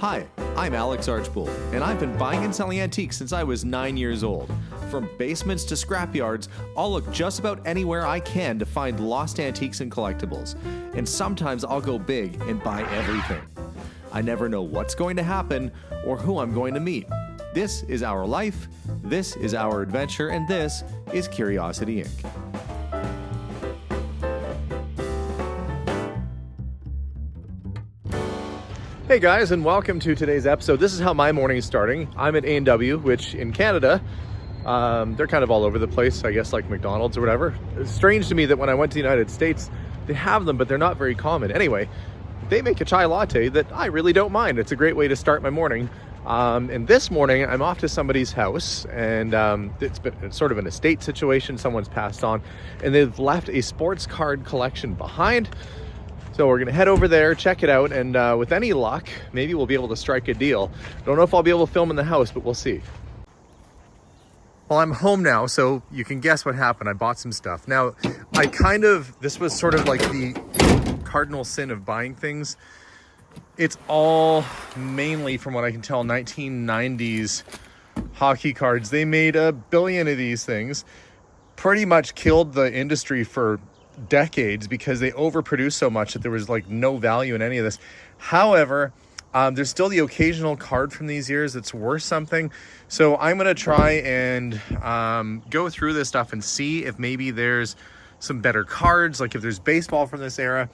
Hi, I'm Alex Archbold, and I've been buying and selling antiques since I was 9 years old. From basements to scrapyards, I'll look just about anywhere I can to find lost antiques and collectibles. And sometimes I'll go big and buy everything. I never know what's going to happen or who I'm going to meet. This is our life, this is our adventure, and this is Curiosity Inc. Hey guys, and welcome to today's episode. This is how my morning is starting. I'm at A&W, which in Canada, they're kind of all over the place, I guess, like McDonald's or whatever. It's strange to me that when I went to the United States, they have them, but they're not very common. Anyway, they make a chai latte that I really don't mind. It's a great way to start my morning. And this morning, I'm off to somebody's house, and it's sort of an estate situation. Someone's passed on, and they've left a sports card collection behind. So we're gonna head over there, check it out, and with any luck, maybe we'll be able to strike a deal. Don't know if I'll be able to film in the house, but we'll see. Well, I'm home now, so you can guess what happened. I bought some stuff. Now, this was sort of like the cardinal sin of buying things. It's all mainly, from what I can tell, 1990s hockey cards. They made a billion of these things. Pretty much killed the industry for decades because they overproduced so much that there was like no value in any of this. However, there's still the occasional card from these years that's worth something. So I'm going to try and go through this stuff and see if maybe there's some better cards. Like if there's baseball from this era,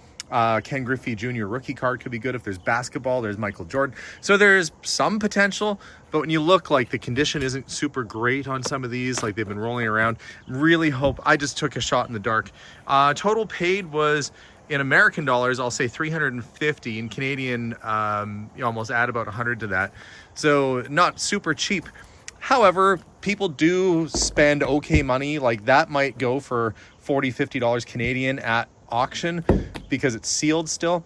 Ken Griffey Jr. rookie card could be good. If there's basketball, there's Michael Jordan. So there's some potential, but when you look, like, the condition isn't super great on some of these, like they've been rolling around. Really hope, I just took a shot in the dark. Total paid was, in American dollars, I'll say 350. In Canadian, you almost add about 100 to that. So not super cheap. However, people do spend okay money. Like that might go for $40, $50 Canadian at auction because it's sealed still.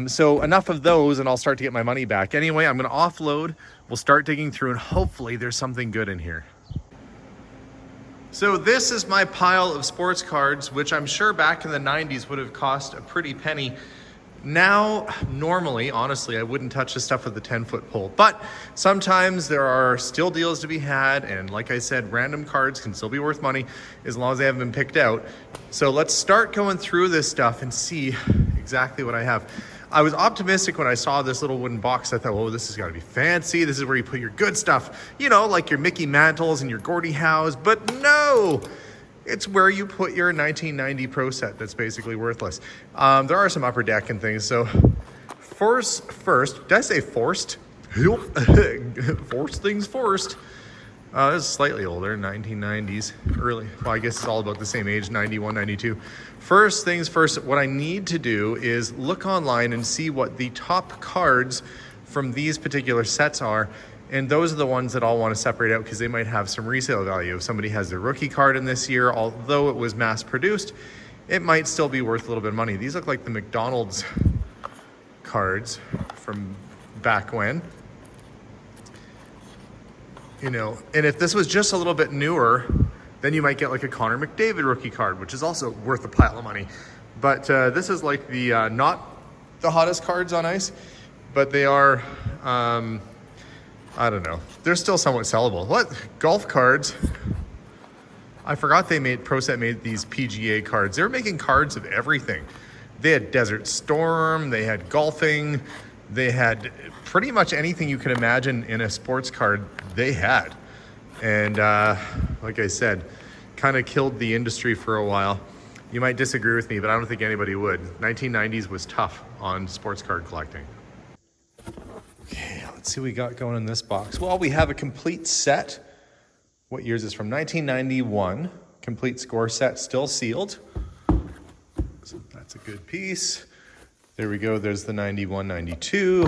So enough of those and I'll start to get my money back. Anyway, I'm going to offload. We'll start digging through and hopefully there's something good in here. So this is my pile of sports cards, which I'm sure back in the 90s would have cost a pretty penny. Now, normally, honestly, I wouldn't touch this stuff with the 10-foot pole, but sometimes there are still deals to be had, and like I said, random cards can still be worth money as long as they haven't been picked out. So let's start going through this stuff and see exactly what I have. I was optimistic when I saw this little wooden box. I thought, oh, this has got to be fancy. This is where you put your good stuff, you know, like your Mickey Mantles and your Gordie Howes, but no! It's where you put your 1990 Pro set that's basically worthless. There are some upper deck and things. So first, did I say forced? Forced things first. This is slightly older, 1990s, early. Well, I guess it's all about the same age, 91, 92. First things first, what I need to do is look online and see what the top cards from these particular sets are. And those are the ones that I'll want to separate out because they might have some resale value. If somebody has their rookie card in this year, although it was mass produced, it might still be worth a little bit of money. These look like the McDonald's cards from back when. You know, and if this was just a little bit newer, then you might get like a Connor McDavid rookie card, which is also worth a pile of money. But this is like the, not the hottest cards on ice, but they are, I don't know. They're still somewhat sellable. What? Golf cards? I forgot ProSet made these PGA cards. They were making cards of everything. They had Desert Storm, they had golfing, they had pretty much anything you could imagine in a sports card, they had. And like I said, kind of killed the industry for a while. You might disagree with me, but I don't think anybody would. 1990s was tough on sports card collecting. Okay, let's see what we got going in this box. Well, we have a complete set. What year is this from? 1991. Complete score set, still sealed. So that's a good piece. There we go. There's the 91, 92.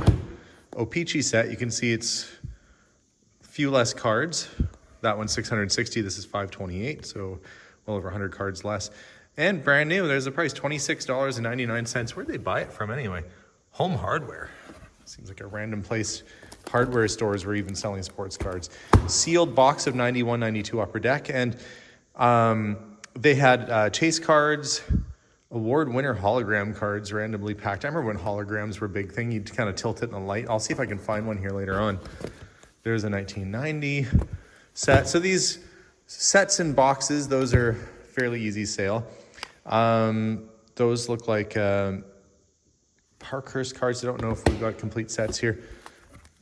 O-Pee-Chee set. You can see it's a few less cards. That one's 660. This is 528. So well over 100 cards less. And brand new. There's the price, $26.99. Where'd they buy it from anyway? Home Hardware. Seems like a random place. Hardware stores were even selling sports cards. Sealed box of 91, 92 upper deck. And they had chase cards, award winner hologram cards randomly packed. I remember when holograms were a big thing. You'd kind of tilt it in the light. I'll see if I can find one here later on. There's a 1990 set. So these sets and boxes, those are fairly easy sale. Those look like Parkhurst cards. I don't know if we've got complete sets here.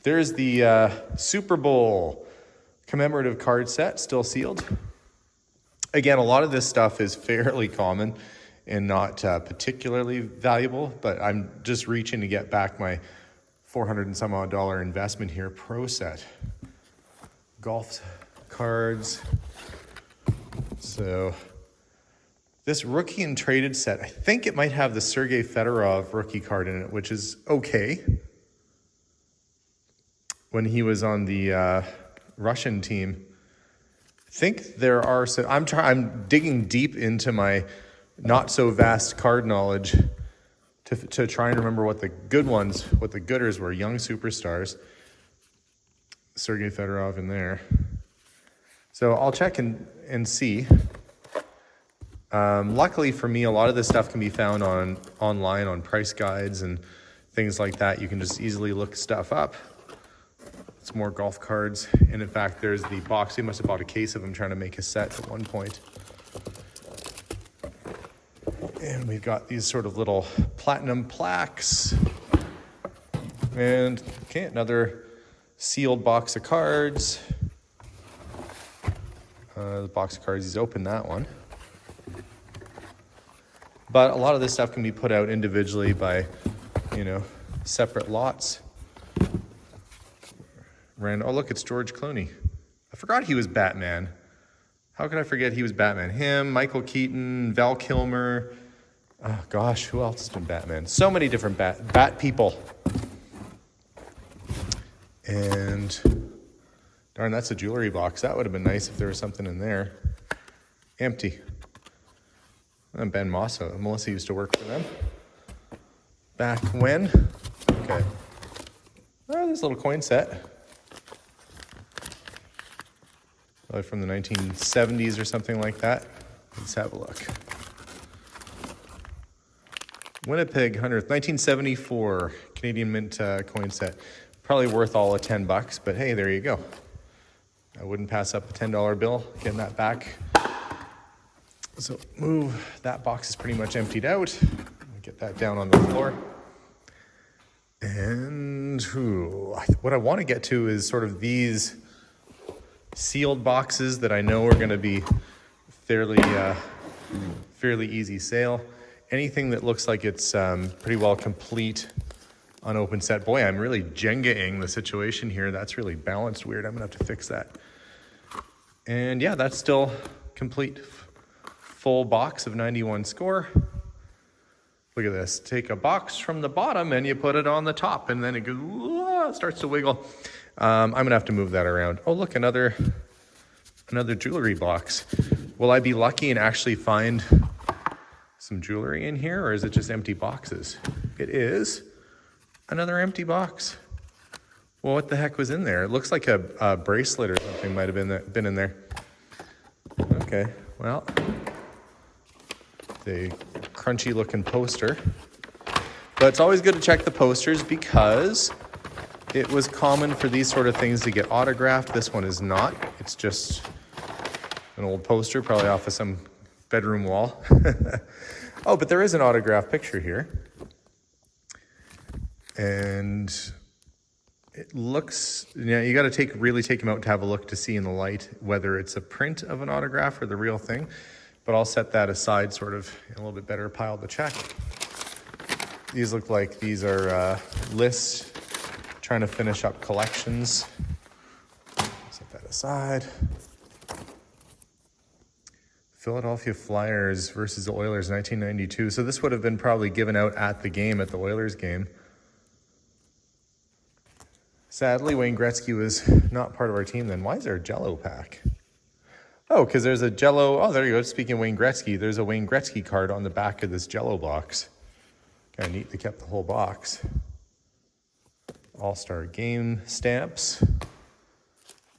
There's the Super Bowl commemorative card set, still sealed. Again, a lot of this stuff is fairly common and not particularly valuable, but I'm just reaching to get back my $400 and some odd investment here. Pro set. Golf cards. So this rookie and traded set, I think it might have the Sergei Fedorov rookie card in it, which is okay. When he was on the Russian team, I think there are. So I'm digging deep into my not so vast card knowledge to try and remember what the good ones, what the gooders were, young superstars. Sergei Fedorov in there. So I'll check and see. Luckily for me, a lot of this stuff can be found online on price guides and things like that. You can just easily look stuff up. It's more golf cards. And in fact, there's the box. He must have bought a case of them trying to make a set at one point. And we've got these sort of little platinum plaques. And okay, another sealed box of cards. The box of cards, he's opened that one. But a lot of this stuff can be put out individually by, separate lots. Oh, look, it's George Clooney. I forgot he was Batman. How could I forget he was Batman? Him, Michael Keaton, Val Kilmer. Oh, gosh, who else has been Batman? So many different bat people. And darn, that's a jewelry box. That would have been nice if there was something in there. Empty. And Ben Mosso. Melissa used to work for them. Back when? Okay. Oh, there's a little coin set. Probably from the 1970s or something like that. Let's have a look. Winnipeg 100th, 1974 Canadian Mint coin set. Probably worth all of $10, but hey, there you go. I wouldn't pass up a $10 bill, getting that back. So move, that box is pretty much emptied out. Get that down on the floor. And what I want to get to is sort of these sealed boxes that I know are going to be fairly easy sale. Anything that looks like it's pretty well complete, unopened set. Boy, I'm really Jenga-ing the situation here. That's really balanced weird. I'm going to have to fix that. And yeah, that's still complete. Full box of 91 score. Look at this. Take a box from the bottom and you put it on the top and then it goes, it starts to wiggle. I'm going to have to move that around. Oh, look, another jewelry box. Will I be lucky and actually find some jewelry in here, or is it just empty boxes? It is another empty box. Well, what the heck was in there? It looks like a bracelet or something might have been in there. Okay, well, the crunchy looking poster. But it's always good to check the posters because it was common for these sort of things to get autographed. This one is not. It's just an old poster, probably off of some bedroom wall. Oh, but there is an autographed picture here. And it looks, you got to really take them out to have a look to see in the light whether it's a print of an autograph or the real thing. But I'll set that aside sort of in a little bit better pile to check. These look like these are lists, trying to finish up collections. Set that aside. Philadelphia Flyers versus the Oilers, 1992. So this would have been probably given out at the game, at the Oilers game. Sadly, Wayne Gretzky was not part of our team then. Why is there a Jell-O pack? Oh, because there's a Jell-O. Oh, there you go. Speaking of Wayne Gretzky, there's a Wayne Gretzky card on the back of this Jell-O box. Kind of neat they kept the whole box. All-Star Game stamps.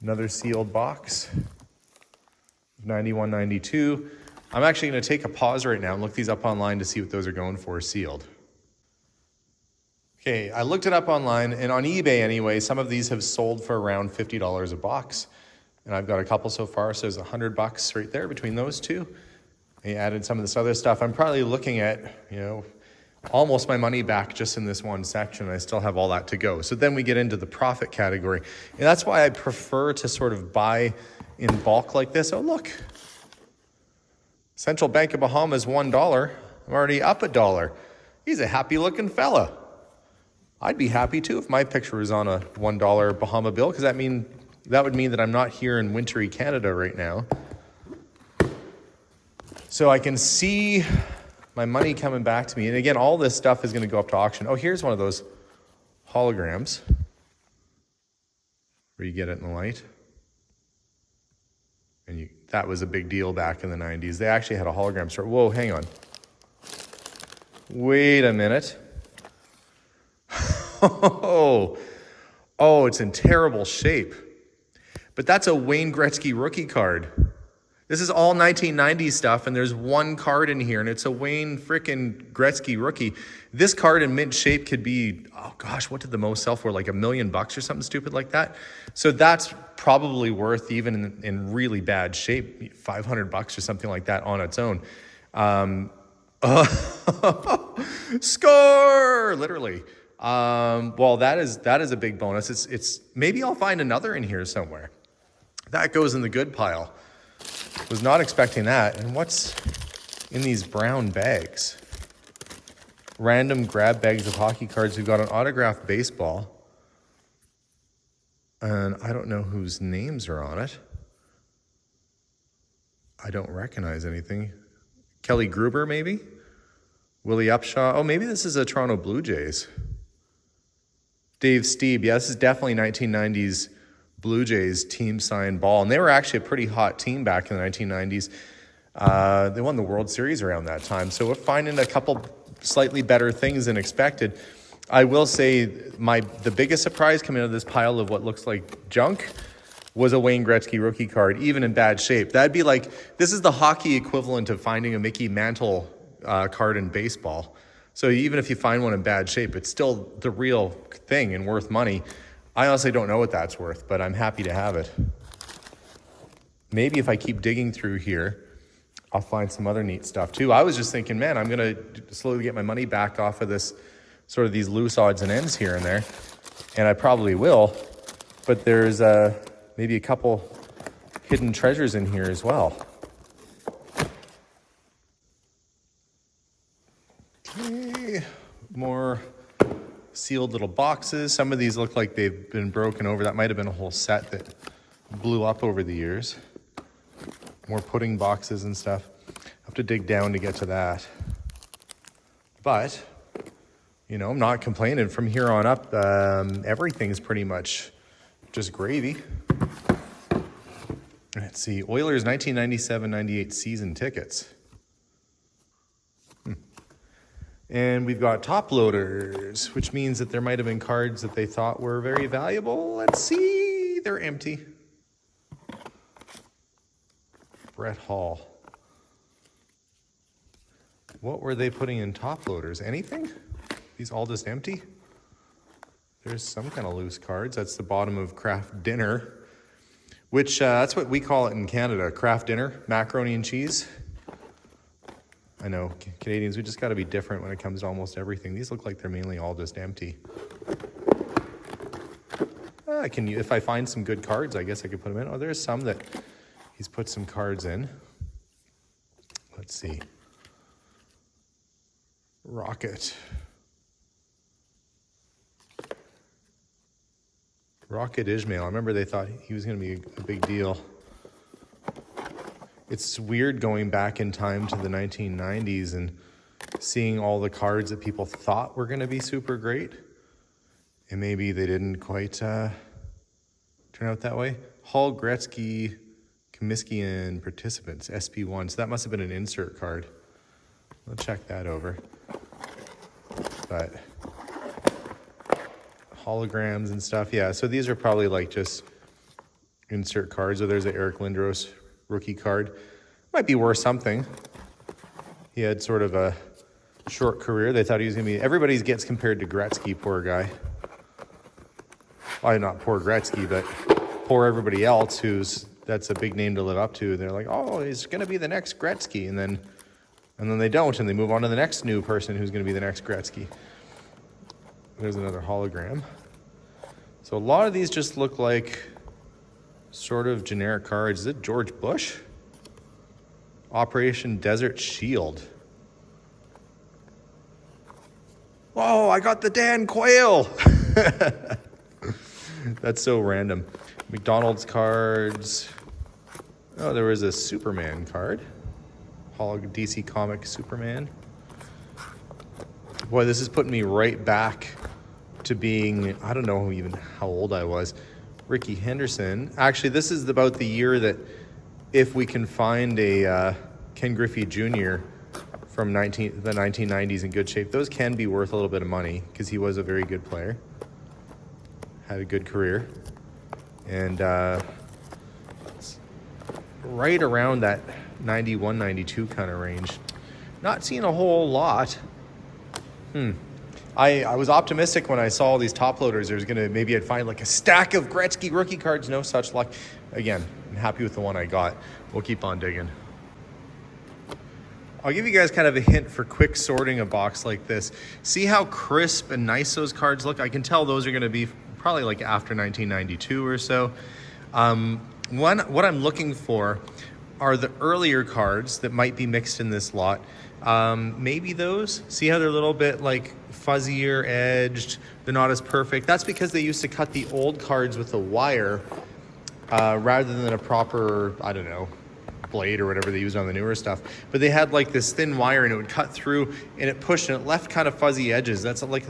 Another sealed box. 91-92. I'm actually going to take a pause right now and look these up online to see what those are going for sealed. Okay, I looked it up online, and on eBay anyway, some of these have sold for around $50 a box. And I've got a couple so far, so there's $100 right there between those two. I added some of this other stuff. I'm probably looking at, almost my money back just in this one section. I still have all that to go. So then we get into the profit category. And that's why I prefer to sort of buy in bulk like this. Oh, look. Central Bank of Bahamas, $1. I'm already up $1. He's a happy looking fella. I'd be happy too if my picture was on a $1 Bahama bill, because that would mean that I'm not here in wintry Canada right now. So I can see my money coming back to me. And again, all this stuff is going to go up to auction. Oh, here's one of those holograms where you get it in the light. And that was a big deal back in the 90s. They actually had a hologram store. Whoa, hang on. Wait a minute. Oh, it's in terrible shape. But that's a Wayne Gretzky rookie card. This is all 1990s stuff, and there's one card in here, and it's a Wayne frickin' Gretzky rookie. This card in mint shape could be, oh gosh, what did the most sell for? Like $1 million or something stupid like that? So that's probably worth, even in really bad shape, $500 or something like that on its own. Score! Literally. Well, that is a big bonus. It's maybe I'll find another in here somewhere. That goes in the good pile. Was not expecting that. And what's in these brown bags? Random grab bags of hockey cards. We've got an autographed baseball. And I don't know whose names are on it. I don't recognize anything. Kelly Gruber, maybe? Willie Upshaw. Oh, maybe this is a Toronto Blue Jays. Dave Steeb. Yeah, this is definitely 1990s Blue Jays team signed ball. And they were actually a pretty hot team back in the 1990s. They won the World Series around that time. So we're finding a couple slightly better things than expected. I will say the biggest surprise coming out of this pile of what looks like junk was a Wayne Gretzky rookie card, even in bad shape. That'd be like, this is the hockey equivalent of finding a Mickey Mantle card in baseball. So even if you find one in bad shape, it's still the real thing and worth money. I honestly don't know what that's worth, but I'm happy to have it. Maybe if I keep digging through here, I'll find some other neat stuff too. I was just thinking, man, I'm going to slowly get my money back off of this, sort of these loose odds and ends here and there. And I probably will, but there's maybe a couple hidden treasures in here as well. Okay, more sealed little boxes. Some of these look like they've been broken over. That might have been a whole set that blew up over the years. More pudding boxes and stuff. I have to dig down to get to that. But, I'm not complaining. From here on up, everything's pretty much just gravy. Let's see. Oilers 1997-98 season tickets. And we've got top loaders, which means that there might have been cards that they thought were very valuable. Let's see. They're empty. Brett Hall. What were they putting in top loaders? Anything? These all just empty? There's some kind of loose cards. That's the bottom of Kraft Dinner, which that's what we call it in Canada, Kraft Dinner, macaroni and cheese. I know, Canadians, we just got to be different when it comes to almost everything. These look like they're mainly all just empty. If I find some good cards, I guess I could put them in. Oh, there's some that he's put some cards in. Let's see. Rocket Ishmael. I remember they thought he was going to be a big deal. It's weird going back in time to the 1990s and seeing all the cards that people thought were going to be super great. And maybe they didn't quite turn out that way. Hall, Gretzky, Comiskey, participants, SP1. So that must have been an insert card. I'll check that over. But holograms and stuff. Yeah, so these are probably like just insert cards. So there's an Eric Lindros rookie card. Might be worth something. He had sort of a short career. They thought he was going to be... Everybody gets compared to Gretzky, poor guy. Well, not poor Gretzky, but poor everybody else that's a big name to live up to. They're like, oh, he's going to be the next Gretzky. And then they don't, and they move on to the next new person who's going to be the next Gretzky. There's another hologram. So a lot of these just look like sort of generic cards. Is it George Bush? Operation Desert Shield. Whoa, I got the Dan Quayle. That's so random. McDonald's cards. Oh, there was a Superman card. DC Comic Superman. Boy, this is putting me right back to being, I don't know even how old I was. Ricky Henderson. Actually, this is about the year that if we can find a Ken Griffey Jr. from the 1990s in good shape, those can be worth a little bit of money because he was a very good player. Had a good career. And right around that 91, 92 kind of range. Not seeing a whole lot. I was optimistic when I saw all these top loaders. There's gonna, maybe I'd find like a stack of Gretzky rookie cards. No such luck. Again, I'm happy with the one I got. We'll keep on digging. I'll give you guys kind of a hint for quick sorting a box like this. See how crisp and nice those cards look? I can tell those are gonna be probably like after 1992 or so. What I'm looking for are the earlier cards that might be mixed in this lot. Maybe those. See how they're a little bit like fuzzier edged. They're not as perfect. That's because they used to cut the old cards with a wire rather than a proper, I don't know, blade or whatever they used on the newer stuff. But they had like this thin wire and it would cut through and it pushed and it left kind of fuzzy edges. That's like,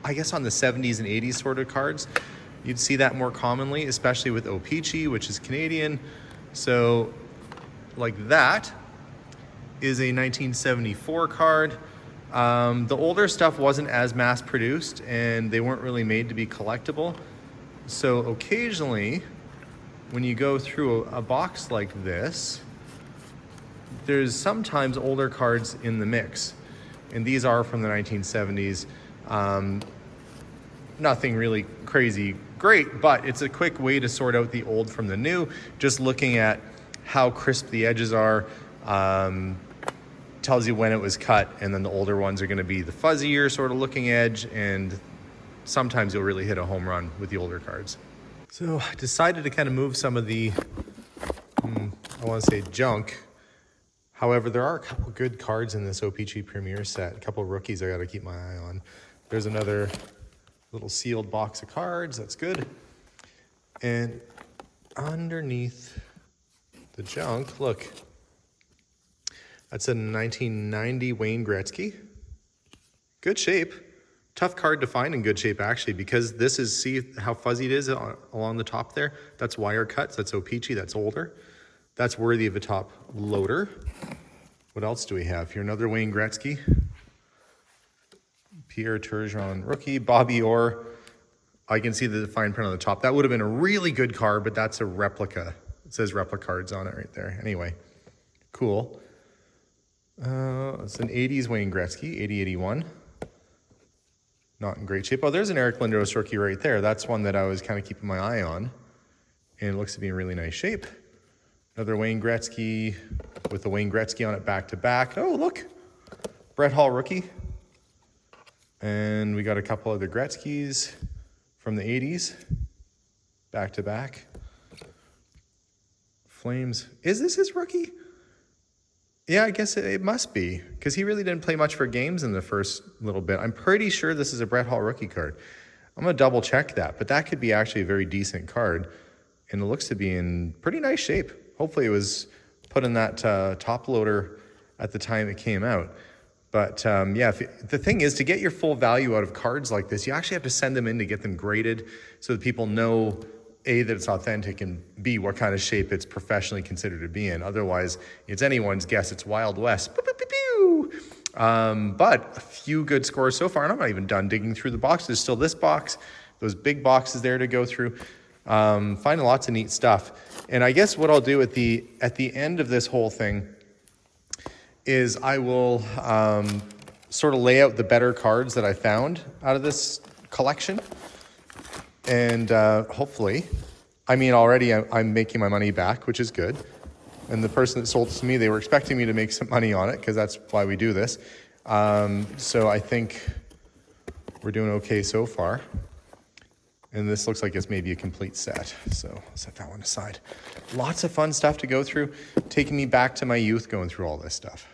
I guess on the 70s and 80s sort of cards. You'd see that more commonly, especially with O-Pee-Chee, which is Canadian. So like that is a 1974 card. The older stuff wasn't as mass produced and they weren't really made to be collectible. So occasionally when you go through a box like this, there's sometimes older cards in the mix. And these are from the 1970s. Nothing really crazy great, but it's a quick way to sort out the old from the new. Just looking at how crisp the edges are, tells you when it was cut, and then the older ones are going to be the fuzzier sort of looking edge, and sometimes you'll really hit a home run with the older cards. So I decided to kind of move some of the, I want to say junk. However, there are a couple good cards in this O-Pee-Chee Premier set, a couple rookies I got to keep my eye on. There's another little sealed box of cards, that's good. And underneath the junk, look, that's a 1990 Wayne Gretzky. Good shape. Tough card to find in good shape, actually, because this is, see how fuzzy it is along the top there? That's wire cuts, that's O-Pee-Chee, that's older. That's worthy of a top loader. What else do we have here? Another Wayne Gretzky. Pierre Turgeon rookie. Bobby Orr. I can see the fine print on the top. That would have been a really good card, but that's a replica. It says replica cards on it right there. Anyway, cool. It's an 80s Wayne Gretzky, 80-81. Not in great shape. Oh, there's an Eric Lindros rookie right there. That's one that I was kind of keeping my eye on. And it looks to be in really nice shape. Another Wayne Gretzky with the Wayne Gretzky on it back to back. Oh, look. Brett Hall rookie. And we got a couple other Gretzkys from the 80s. Back to back. Flames. Is this his rookie? Yeah, I guess it must be, because he really didn't play much for games in the first little bit. I'm pretty sure this is a Brett Hall rookie card. I'm going to double check that, but that could be actually a very decent card, and it looks to be in pretty nice shape. Hopefully it was put in that top loader at the time it came out. But yeah, the thing is, to get your full value out of cards like this, you actually have to send them in to get them graded so that people know, A, that it's authentic, and B, what kind of shape it's professionally considered to be in. Otherwise, it's anyone's guess. It's Wild West. Pew, pew, pew, pew. But a few good scores so far, and I'm not even done digging through the box. There's still this box, those big boxes there to go through. Finding lots of neat stuff. And I guess what I'll do at the end of this whole thing is I will sort of lay out the better cards that I found out of this collection. And hopefully, I mean, already I'm making my money back, which is good. And the person that sold it to me, they were expecting me to make some money on it because that's why we do this. So I think we're doing okay so far. And this looks like it's maybe a complete set. So I'll set that one aside. Lots of fun stuff to go through, taking me back to my youth going through all this stuff.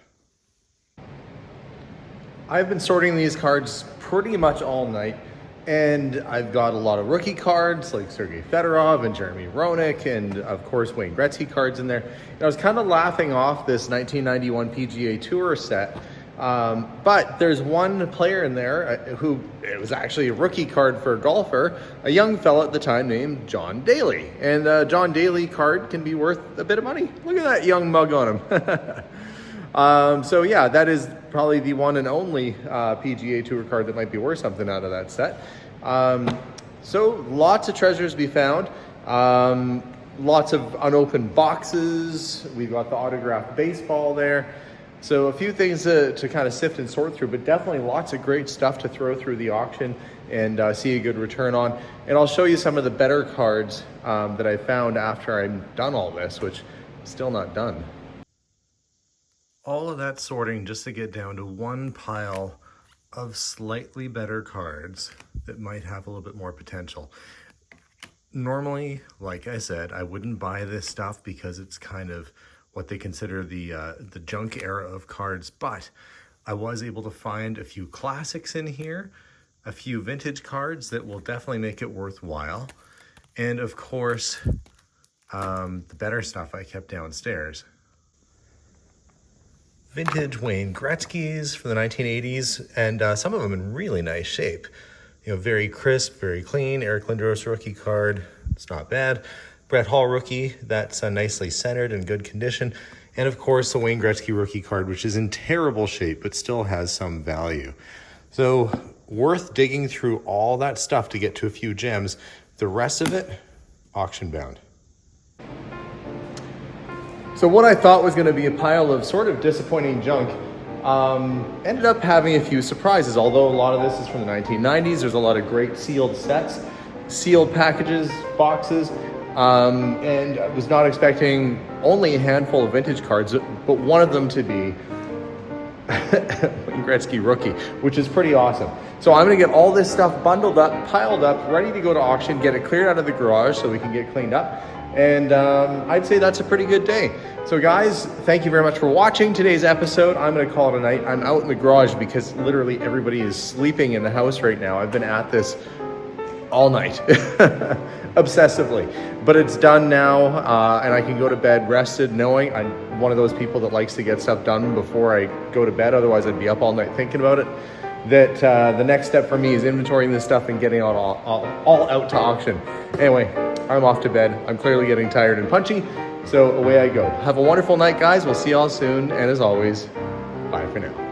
I've been sorting these cards pretty much all night. And I've got a lot of rookie cards like Sergei Fedorov and Jeremy Roenick and of course Wayne Gretzky cards in there. And I was kind of laughing off this 1991 PGA Tour set, but there's one player in there who, it was actually a rookie card for a golfer, a young fella at the time named John Daly. And John Daly card can be worth a bit of money. Look at that young mug on him. So yeah, that is probably the one and only PGA Tour card that might be worth something out of that set. So lots of treasures to be found. Lots of unopened boxes. We've got the autographed baseball there. So a few things to kind of sift and sort through, but definitely lots of great stuff to throw through the auction and see a good return on. And I'll show you some of the better cards that I found after I'm done all this, which I'm still not done. All of that sorting just to get down to one pile of slightly better cards that might have a little bit more potential. Normally, like I said, I wouldn't buy this stuff because it's kind of what they consider the junk era of cards, but I was able to find a few classics in here, a few vintage cards that will definitely make it worthwhile, and of course, the better stuff I kept downstairs. Vintage Wayne Gretzky's for the 1980s, and some of them in really nice shape. You know, very crisp, very clean. Eric Lindros rookie card, it's not bad. Brett Hall rookie, that's nicely centered and good condition. And of course, the Wayne Gretzky rookie card, which is in terrible shape, but still has some value. So worth digging through all that stuff to get to a few gems. The rest of it, auction bound. So what I thought was going to be a pile of sort of disappointing junk ended up having a few surprises. Although a lot of this is from the 1990s, there's a lot of great sealed sets, sealed packages, boxes, and I was not expecting only a handful of vintage cards, but one of them to be Wayne Gretzky rookie, which is pretty awesome. So I'm going to get all this stuff bundled up, piled up, ready to go to auction, get it cleared out of the garage so we can get cleaned up. And I'd say that's a pretty good day. So guys, thank you very much for watching today's episode. I'm going to call it a night. I'm out in the garage because literally everybody is sleeping in the house right now. I've been at this all night, obsessively. But it's done now, and I can go to bed rested knowing I'm one of those people that likes to get stuff done before I go to bed. Otherwise, I'd be up all night thinking about it. That the next step for me is inventorying this stuff and getting it all out to auction. Anyway, I'm off to bed. I'm clearly getting tired and punchy, so away I go. Have a wonderful night, guys. We'll see y'all soon, and as always, bye for now.